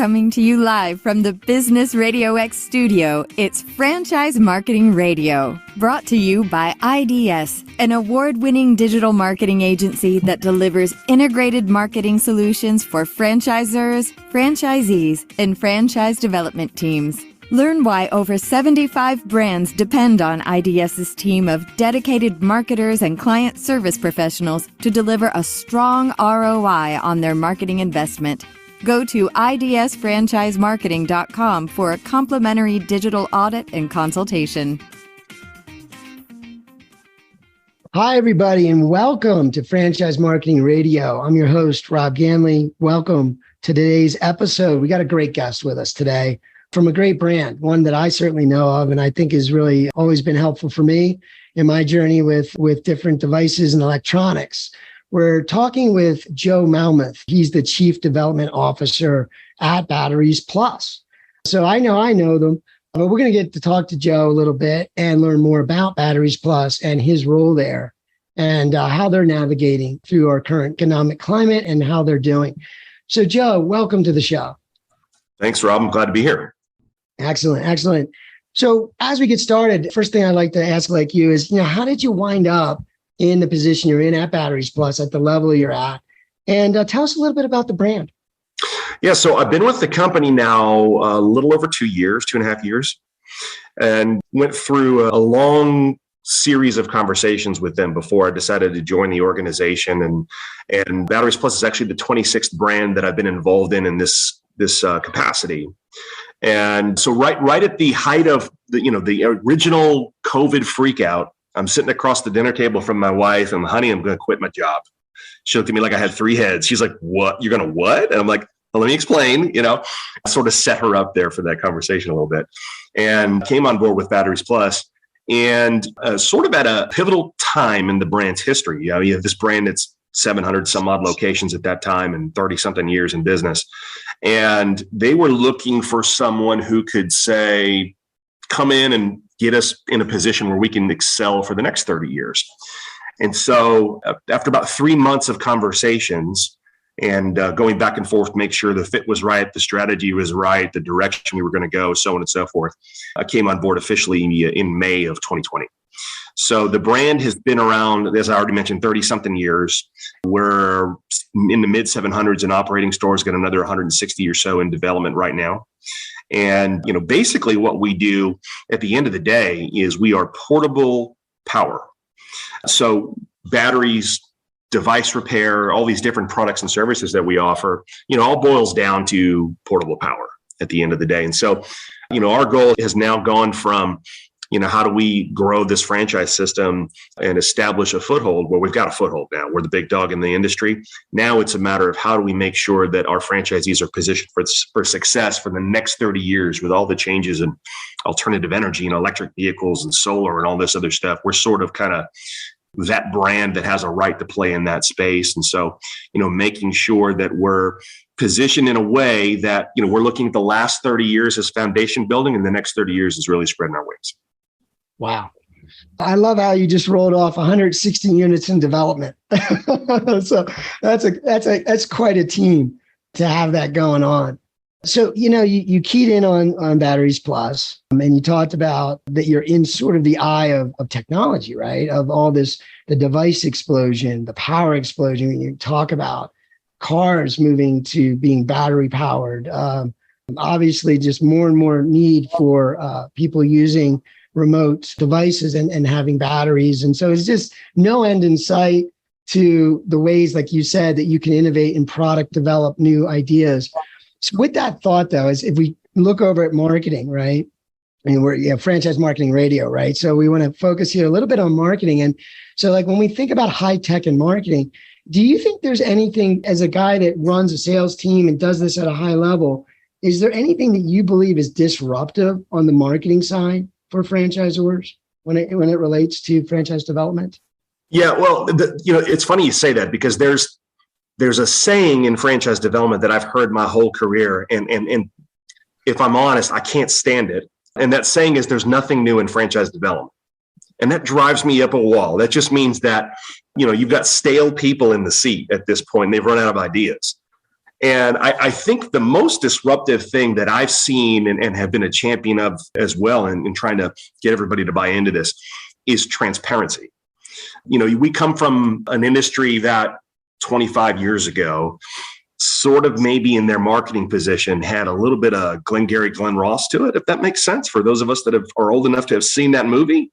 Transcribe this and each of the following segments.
Coming to you live from the Business Radio X studio, it's Franchise Marketing Radio. Brought to you by IDS, an award-winning digital marketing agency that delivers integrated marketing solutions for franchisors, franchisees, and franchise development teams. Learn why over 75 brands depend on IDS's team of dedicated marketers and client service professionals to deliver a strong ROI on their marketing investment. Go to idsfranchisemarketing.com for a complimentary digital audit and consultation. Hi, everybody, and welcome to Franchise Marketing Radio. I'm your host, Rob Ganley. Welcome to today's episode. We got a great guest with us today from a great brand, one that I certainly know of and I think has really always been helpful for me in my journey with different devices and electronics. We're talking with Joe Malmuth. He's the Chief Development Officer at Batteries Plus. So I know them, but we're going to get to talk to Joe a little bit and learn more about Batteries Plus and his role there and how they're navigating through our current economic climate and how they're doing. So Joe, welcome to the show. Thanks, Rob. I'm glad to be here. Excellent. So as we get started, first thing I'd like to ask like you is, how did you wind up in the position you're in at Batteries Plus at the level you're at? And tell us a little bit about the brand. Yeah, so I've been with the company now a little over 2 years, 2.5 years, and went through a long series of conversations with them before I decided to join the organization. And Batteries Plus is actually the 26th brand that I've been involved in this capacity. And so right at the height of the original COVID freakout, I'm sitting across the dinner table from my wife and, honey, I'm going to quit my job. She looked at me like I had 3 heads. She's like, what? You're going to what? And I'm like, well, let me explain. I sort of set her up there for that conversation a little bit and came on board with Batteries Plus and sort of at a pivotal time in the brand's history. You have this brand that's 700 some odd locations at that time and 30 something years in business. And they were looking for someone who could say, come in and get us in a position where we can excel for the next 30 years. And so after about 3 months of conversations and going back and forth to make sure the fit was right, the strategy was right, the direction we were going to go, so on and so forth, I came on board officially in May of 2020. So the brand has been around, as I already mentioned, 30 something years. We're in the mid 700s in operating stores, got another 160 or so in development right now. And, basically what we do at the end of the day is we are portable power. So batteries, device repair, all these different products and services that we offer, all boils down to portable power at the end of the day. And so, our goal has now gone from, how do we grow this franchise system and establish a foothold? Well, we've got a foothold now. We're the big dog in the industry. Now it's a matter of how do we make sure that our franchisees are positioned for success for the next 30 years with all the changes in alternative energy and electric vehicles and solar and all this other stuff. We're sort of kind of that brand that has a right to play in that space. And so, making sure that we're positioned in a way that, we're looking at the last 30 years as foundation building and the next 30 years is really spreading our wings. Wow. I love how you just rolled off 116 units in development. So that's quite a team to have that going on. So, you keyed in on Batteries Plus and you talked about that you're in sort of the eye of technology, right? Of all this, the device explosion, the power explosion. You talk about cars moving to being battery powered. Obviously, just more and more need for people using remote devices and having batteries. And so it's just no end in sight to the ways, like you said, that you can innovate in product, develop new ideas. So with that thought, though, is if we look over at marketing, right? I mean, we're Franchise Marketing Radio, right? So we want to focus here a little bit on marketing. And so like when we think about high tech and marketing, do you think there's anything, as a guy that runs a sales team and does this at a high level, is there anything that you believe is disruptive on the marketing side for franchisors when it relates to franchise development? Yeah, well, it's funny you say that because there's a saying in franchise development that I've heard my whole career, and if I'm honest, I can't stand it. And that saying is there's nothing new in franchise development. And that drives me up a wall. That just means that, you've got stale people in the seat at this point, and they've run out of ideas. And I think the most disruptive thing that I've seen and have been a champion of as well in trying to get everybody to buy into this is transparency. We come from an industry that 25 years ago, sort of maybe in their marketing position, had a little bit of Glengarry Glen Ross to it, if that makes sense for those of us that are old enough to have seen that movie.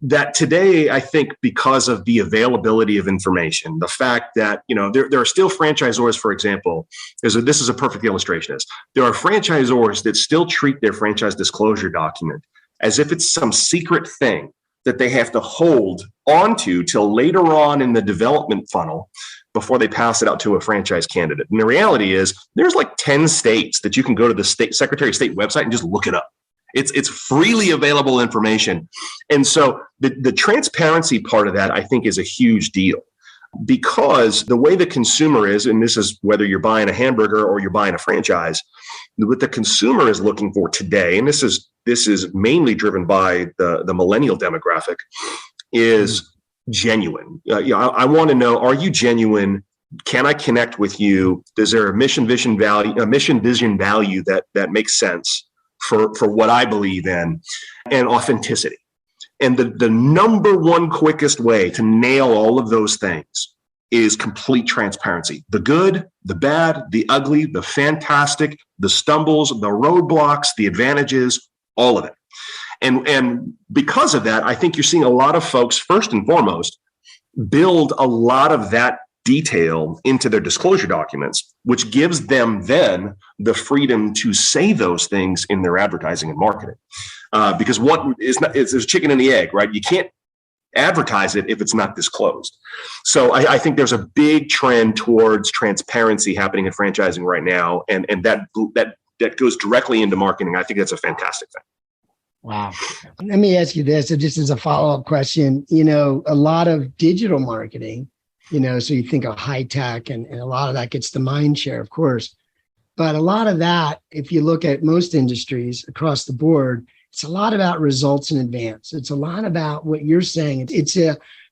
That today, I think, because of the availability of information, the fact that, there are still franchisors, for example, this is a perfect illustration of this. There are franchisors that still treat their franchise disclosure document as if it's some secret thing that they have to hold onto till later on in the development funnel before they pass it out to a franchise candidate. And the reality is there's like 10 states that you can go to the state Secretary of State website and just look it up. It's freely available information. And so the transparency part of that, I think, is a huge deal, because the way the consumer is, and this is whether you're buying a hamburger or you're buying a franchise, what the consumer is looking for today, and this is mainly driven by the millennial demographic, is genuine. I want to know, are you genuine? Can I connect with you? Is there a mission vision value that makes sense for what I believe in, and authenticity? And the number one quickest way to nail all of those things is complete transparency. The good, the bad, the ugly, the fantastic, the stumbles, the roadblocks, the advantages, all of it. And because of that, I think you're seeing a lot of folks, first and foremost, build a lot of that detail into their disclosure documents, which gives them then the freedom to say those things in their advertising and marketing. Because there's chicken and the egg, right? You can't advertise it if it's not disclosed. So I think there's a big trend towards transparency happening in franchising right now, and that goes directly into marketing. I think that's a fantastic thing. Wow. Let me ask you this, just as a follow-up question. A lot of digital marketing, so you think of high tech, and a lot of that gets the mind share, of course. But a lot of that, if you look at most industries across the board, it's a lot about results in advance. It's a lot about what you're saying. It's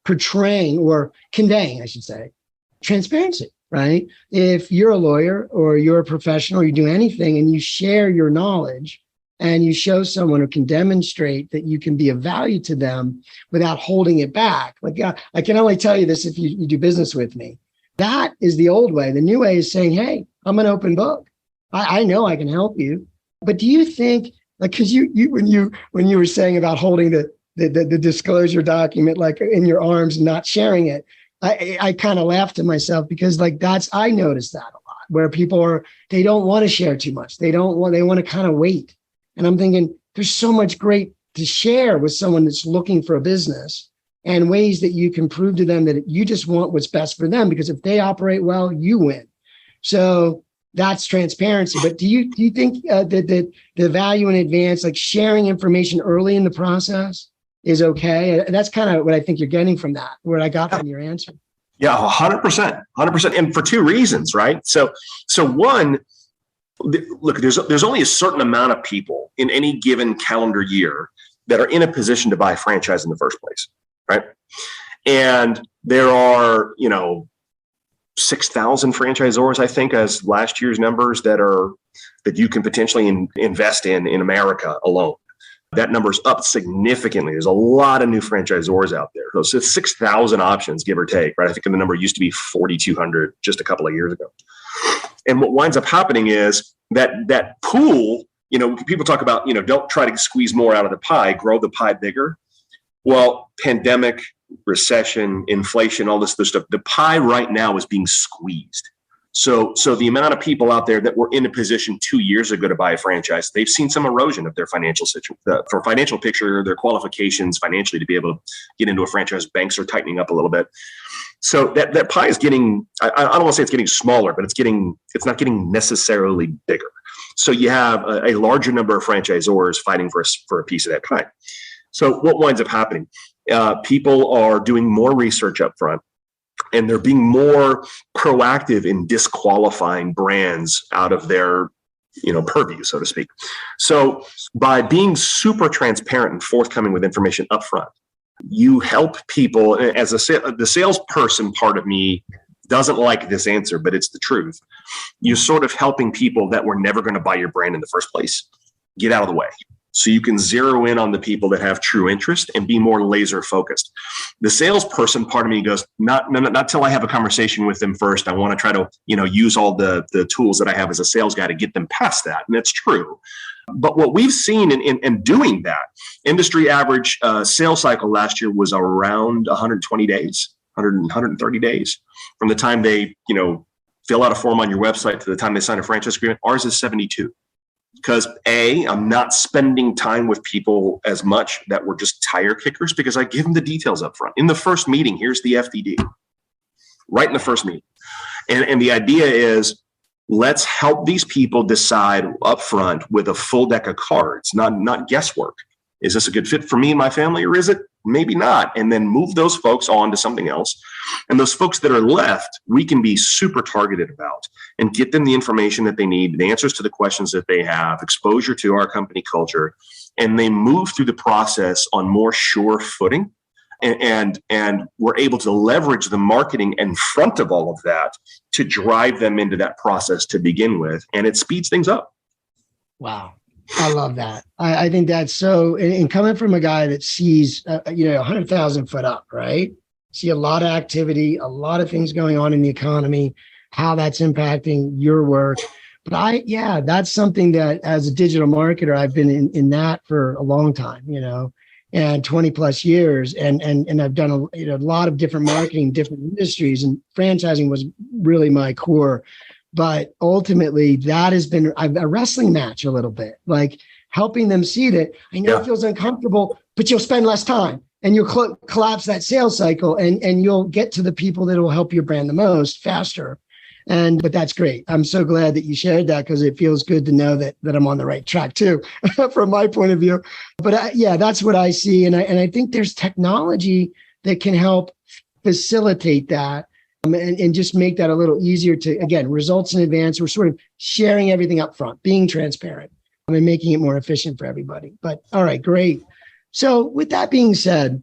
portraying, or conveying, I should say, transparency, right? If you're a lawyer or you're a professional, or you do anything and you share your knowledge and you show someone who can demonstrate that you can be of value to them without holding it back. Like, I can only tell you this if you do business with me. That is the old way. The new way is saying, hey, I'm an open book. I know I can help you. But do you think, like, because when you were saying about holding the disclosure document like in your arms and not sharing it, I kind of laughed to myself, because I noticed that a lot, where people they don't want to share too much. They want to kind of wait. And I'm thinking there's so much great to share with someone that's looking for a business, and ways that you can prove to them that you just want what's best for them, because if they operate well, you win. So that's transparency. But do you think that the value in advance, like sharing information early in the process, is okay? And that's kind of what I think you're getting from that, what I got from your answer. Yeah, 100%. And for two reasons, right? So one, look, there's only a certain amount of people in any given calendar year that are in a position to buy a franchise in the first place, right? And there are, 6,000 franchisors, I think, as last year's numbers, that you can potentially invest in America alone. That number's up significantly. There's a lot of new franchisors out there. So it's 6,000 options, give or take, right? I think the number used to be 4,200 just a couple of years ago. And what winds up happening is that pool, people talk about, don't try to squeeze more out of the pie, grow the pie bigger. Well, pandemic, recession, inflation, all this stuff, the pie right now is being squeezed. So the amount of people out there that were in a position 2 years ago to buy a franchise, they've seen some erosion of their financial situation, for financial picture, their qualifications financially to be able to get into a franchise. Banks are tightening up a little bit. So that pie is getting, I don't want to say it's getting smaller, but it's not getting necessarily bigger. So you have a larger number of franchisors fighting for a piece of that pie. So what winds up happening? People are doing more research up front, and they're being more proactive in disqualifying brands out of their, purview, so to speak. So by being super transparent and forthcoming with information up front, you help people. As the salesperson part of me doesn't like this answer, but it's the truth. You're sort of helping people that were never going to buy your brand in the first place get out of the way. So you can zero in on the people that have true interest and be more laser focused. The salesperson part of me goes, not till I have a conversation with them first. I want to try to, use all the tools that I have as a sales guy to get them past that. And that's true. But what we've seen in doing that, industry average sales cycle last year was around 120 days, 130 days from the time they, fill out a form on your website to the time they sign a franchise agreement. Ours is 72. Because I'm not spending time with people as much that were just tire kickers, because I give them the details up front. In the first meeting, here's the FDD, right in the first meeting. And the idea is, let's help these people decide up front with a full deck of cards, not guesswork. Is this a good fit for me and my family, or is it? Maybe not. And then move those folks on to something else. And those folks that are left, we can be super targeted about and get them the information that they need, the answers to the questions that they have, exposure to our company culture, and they move through the process on more sure footing. And we're able to leverage the marketing in front of all of that to drive them into that process to begin with. And it speeds things up. Wow. I love that. I think that's so, and coming from a guy that sees, 100,000 foot up, right? See a lot of activity, a lot of things going on in the economy, how that's impacting your work. But that's something that as a digital marketer, I've been in that for a long time, and 20 plus years. And I've done a lot of different marketing, different industries, and franchising was really my core. But ultimately, that has been a wrestling match a little bit, like helping them see that I know it feels uncomfortable, but you'll spend less time and you'll collapse that sales cycle and you'll get to the people that will help your brand the most faster. But that's great. I'm so glad that you shared that, because it feels good to know that I'm on the right track too, from my point of view. But that's what I see. And I think there's technology that can help facilitate that. And just make that a little easier to, again, results in advance. We're sort of sharing everything up front, being transparent, and making it more efficient for everybody. But all right, great. So with that being said,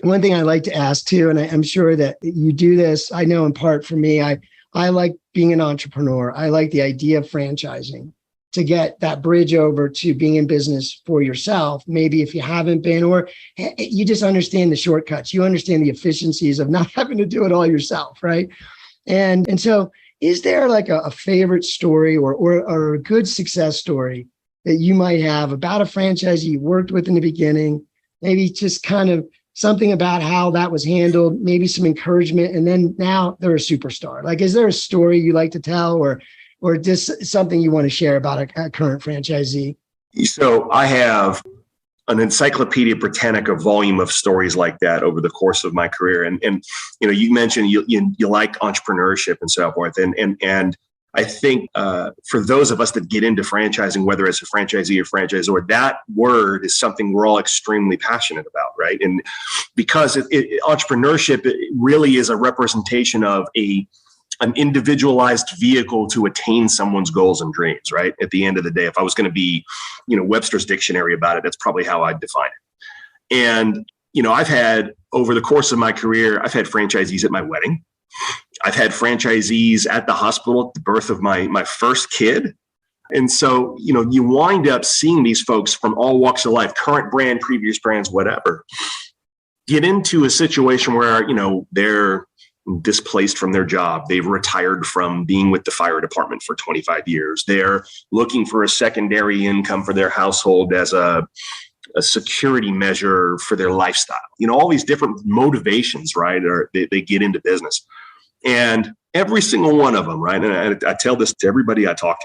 one thing I like to ask too, and I'm sure that you do this, I know in part for me, I like being an entrepreneur. I like the idea of franchising to get that bridge over to being in business for yourself. Maybe if you haven't been, or you just understand the shortcuts, you understand the efficiencies of not having to do it all yourself, right? And so is there like a favorite story or a good success story that you might have about a franchisee you worked with in the beginning, maybe just kind of something about how that was handled, maybe some encouragement, and then now they're a superstar? Like, is there a story you like to tell, or just something you want to share about a current franchisee? So I have an Encyclopedia Britannica volume of stories like that over the course of my career. And you mentioned you like entrepreneurship and so forth. And I think for those of us that get into franchising, whether it's a franchisee or franchisor, that word is something we're all extremely passionate about, right? And because entrepreneurship really is a representation of an individualized vehicle to attain someone's goals and dreams, right? At the end of the day, if I was going to be, Webster's dictionary about it, that's probably how I'd define it. And, I've had, over the course of my career, I've had franchisees at my wedding. I've had franchisees at the hospital at the birth of my first kid. And so, you wind up seeing these folks from all walks of life, current brand, previous brands, whatever, get into a situation where, they're displaced from their job. They've retired from being with the fire department for 25 years. They're looking for a secondary income for their household as a security measure for their lifestyle. All these different motivations, right? Or they get into business. And every single one of them, right? And I tell this to everybody I talk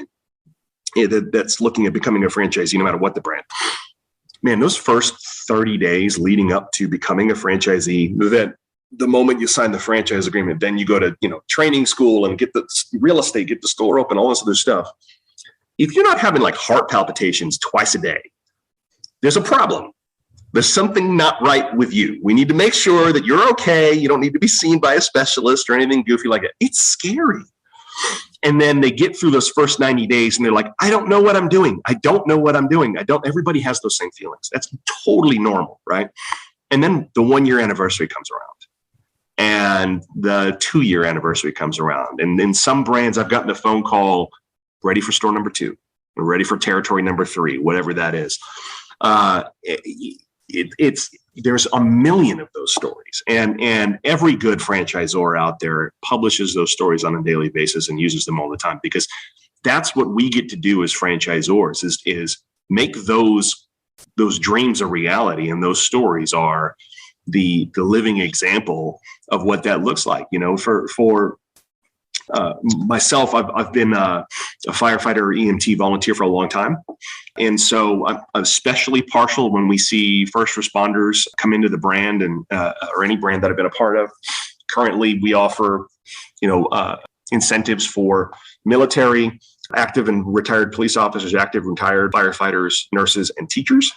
to that's looking at becoming a franchisee, no matter what the brand. Man, those first 30 days leading up to becoming a franchisee, that the moment you sign the franchise agreement, then you go to, training school and get the real estate, get the store open, all this other stuff. If you're not having like heart palpitations twice a day, there's a problem. There's something not right with you. We need to make sure that you're okay. You don't need to be seen by a specialist or anything goofy like that. It's scary. And then they get through those first 90 days and they're like, I don't know what I'm doing. I don't know what I'm doing. Everybody has those same feelings. That's totally normal, right? And then the 1 year anniversary comes around. and the 2-year anniversary comes around. And in some brands, I've gotten a phone call, ready for store number 2, or ready for territory number 3, whatever that is. There's a million of those stories, and every good franchisor out there publishes those stories on a daily basis and uses them all the time, because that's what we get to do as franchisors is make those dreams a reality. And those stories are the living example of what that looks like. For myself, I've been a firefighter EMT volunteer for a long time. And so I'm especially partial when we see first responders come into the brand and or any brand that I've been a part of. Currently, we offer, incentives for military, active and retired police officers, active and retired firefighters, nurses, and teachers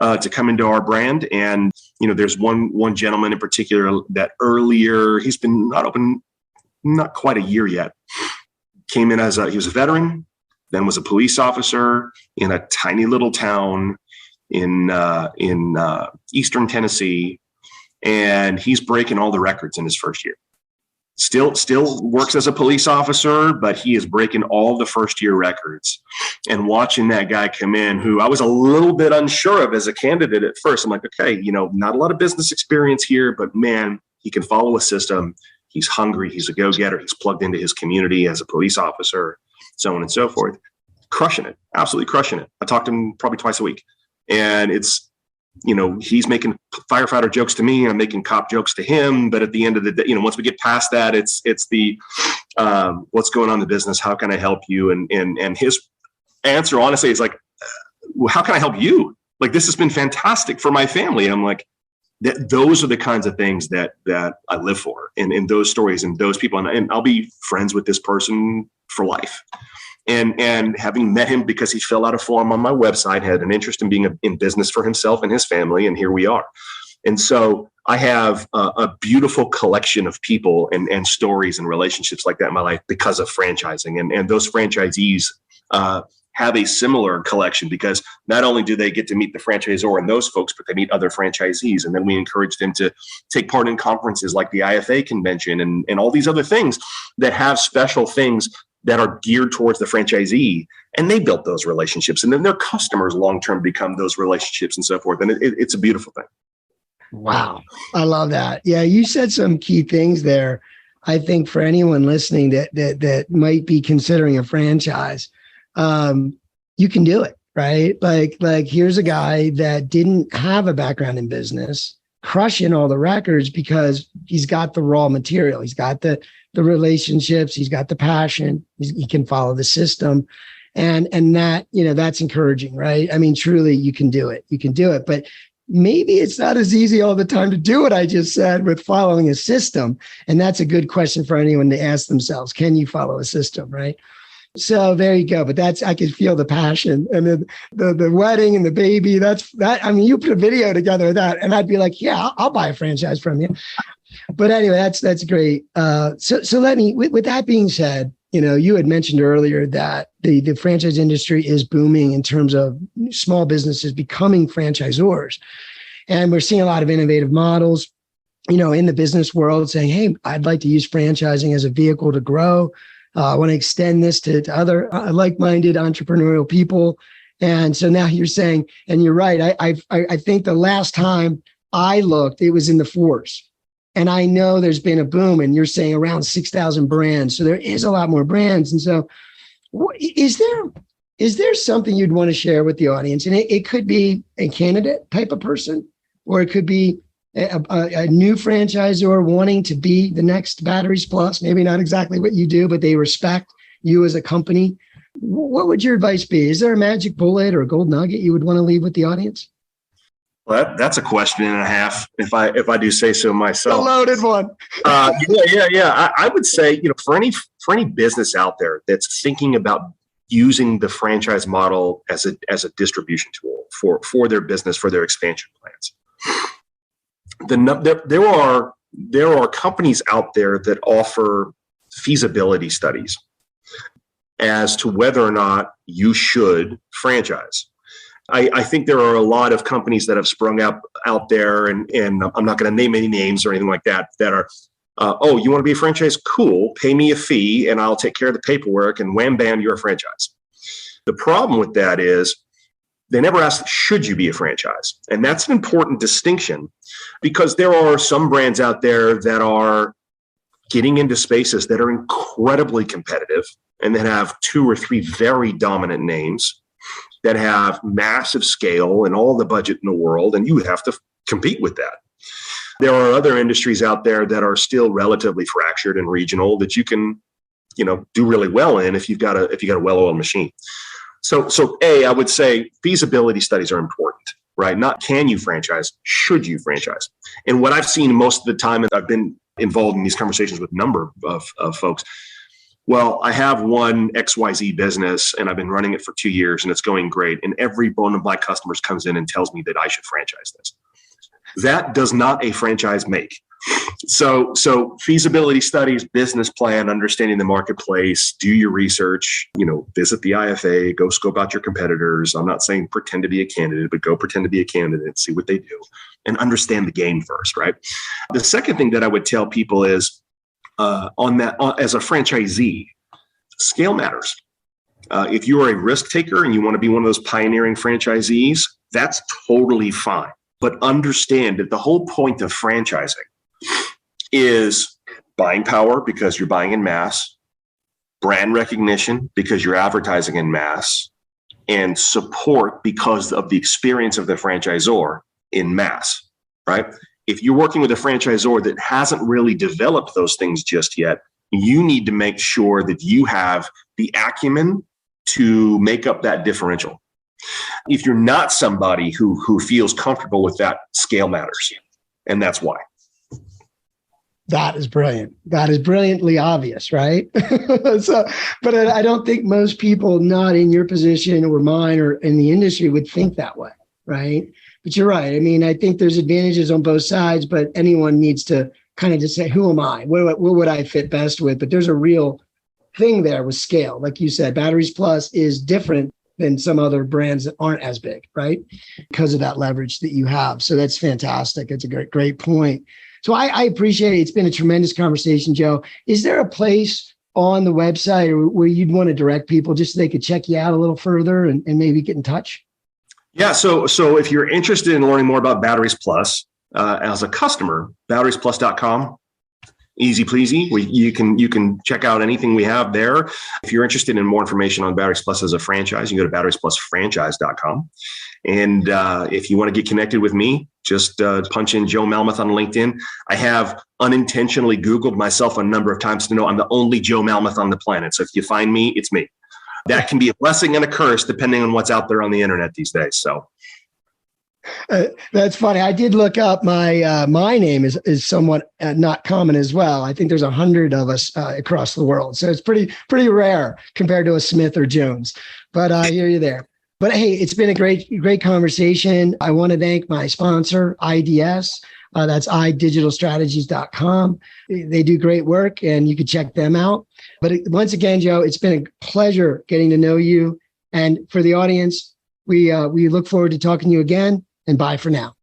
to come into our brand. And, there's one gentleman in particular that earlier, he's been not open, not quite a year yet, came in he was a veteran, then was a police officer in a tiny little town in Eastern Tennessee. And he's breaking all the records in his first year. Still works as a police officer, but he is breaking all the first year records. And watching that guy come in, who I was a little bit unsure of as a candidate at first, I'm like, okay, not a lot of business experience here, but man, he can follow a system. He's hungry. He's a go-getter. He's plugged into his community as a police officer, so on and so forth. Crushing it, absolutely crushing it. I talk to him probably twice a week, and it's, he's making firefighter jokes to me, I'm making cop jokes to him. But at the end of the day, once we get past that, it's the what's going on in the business? How can I help you? And his answer, honestly, is like, well, how can I help you? Like, this has been fantastic for my family. And I'm like, those are the kinds of things that I live for, and those stories and those people. And I'll be friends with this person for life. And having met him because he filled out a form on my website, had an interest in being in business for himself and his family, and here we are. And so I have a beautiful collection of people and stories and relationships like that in my life because of franchising. And those franchisees have a similar collection, because not only do they get to meet the franchisor and those folks, but they meet other franchisees. And then we encourage them to take part in conferences like the IFA convention and all these other things that have special things that are geared towards the franchisee. And they built those relationships, and then their customers long-term become those relationships and so forth. And it's a beautiful thing. Wow. I love that. Yeah. You said some key things there. I think for anyone listening that might be considering a franchise, you can do it, right? Like here's a guy that didn't have a background in business, crushing all the records because he's got the raw material. He's got the relationships. He's got the passion. He can follow the system. And that, that's encouraging, right? I mean, truly you can do it. You can do it, but maybe it's not as easy all the time to do what I just said with following a system. And that's a good question for anyone to ask themselves. Can you follow a system, right? So there you go. But I could feel the passion, and then the wedding and the baby. I mean, you put a video together of that, and I'd be like, yeah, I'll buy a franchise from you. But anyway, that's great. So let me, with that being said, you had mentioned earlier that the franchise industry is booming in terms of small businesses becoming franchisors, and we're seeing a lot of innovative models, in the business world saying, hey, I'd like to use franchising as a vehicle to grow. I want to extend this to other like-minded entrepreneurial people. And so now you're saying, and you're right, I think the last time I looked, it was in the 4s. And I know there's been a boom, and you're saying around 6,000 brands. So there is a lot more brands. And so is there something you'd want to share with the audience? And it could be a candidate type of person, or it could be a new franchisor wanting to be the next Batteries Plus, maybe not exactly what you do, but they respect you as a company. What would your advice be? Is there a magic bullet or a gold nugget you would want to leave with the audience? Well, that's a question and a half, if I do say so myself. A loaded one. Yeah. I would say, for any business out there that's thinking about using the franchise model as a distribution tool for their business, for their expansion plans, there are companies out there that offer feasibility studies as to whether or not you should franchise. I think there are a lot of companies that have sprung up out there, and I'm not going to name any names or anything like that are Oh, you want to be a franchise? Cool. Pay me a fee and I'll take care of the paperwork, and wham, bam, you're a franchise. The problem with that is they never ask, should you be a franchise? And that's an important distinction, because there are some brands out there that are getting into spaces that are incredibly competitive and that have 2 or 3 very dominant names that have massive scale and all the budget in the world, and you have to compete with that. There are other industries out there that are still relatively fractured and regional that you can, do really well in if you've got a well-oiled machine. So I would say feasibility studies are important, right? Not can you franchise, should you franchise? And what I've seen most of the time, and I've been involved in these conversations with a number of folks. Well, I have one XYZ business and I've been running it for 2 years and it's going great. And every bone and black customer comes in and tells me that I should franchise this. That does not a franchise make. So feasibility studies, business plan, understanding the marketplace, do your research, visit the IFA, go scope out your competitors. I'm not saying pretend to be a candidate, but go pretend to be a candidate, see what they do, and understand the game first, right? The second thing that I would tell people is as a franchisee, scale matters. If you are a risk taker and you want to be one of those pioneering franchisees, that's totally fine. But understand that the whole point of franchising is buying power because you're buying in mass, brand recognition because you're advertising in mass, and support because of the experience of the franchisor in mass, right? If you're working with a franchisor that hasn't really developed those things just yet, you need to make sure that you have the acumen to make up that differential. If you're not somebody who feels comfortable with that, scale matters. And that's why. That is brilliant. That is brilliantly obvious, right? But I don't think most people not in your position or mine or in the industry would think that way, right? But you're right. I mean, I think there's advantages on both sides, but anyone needs to kind of just say, who am I? What would I fit best with? But there's a real thing there with scale. Like you said, Batteries Plus is different than some other brands that aren't as big, right? Because of that leverage that you have. So that's fantastic. It's a great point. So I appreciate it. It's been a tremendous conversation, Joe. Is there a place on the website where you'd want to direct people just so they could check you out a little further and maybe get in touch? Yeah. So if you're interested in learning more about Batteries Plus as a customer, batteriesplus.com. Easy pleasy. You can check out anything we have there. If you're interested in more information on Batteries Plus as a franchise, you can go to batteriesplusfranchise.com. And if you want to get connected with me, just punch in Joe Malmuth on LinkedIn. I have unintentionally Googled myself a number of times to know I'm the only Joe Malmuth on the planet. So if you find me, it's me. That can be a blessing and a curse depending on what's out there on the internet these days. So. That's funny. I did look up my name is somewhat not common as well. I think there's 100 of us across the world, so it's pretty rare compared to a Smith or Jones. But I hear you there. But hey, it's been a great conversation. I want to thank my sponsor, IDS. That's idigitalstrategies.com. They do great work, and you can check them out. But once again, Joe, it's been a pleasure getting to know you. And for the audience, we look forward to talking to you again. And bye for now.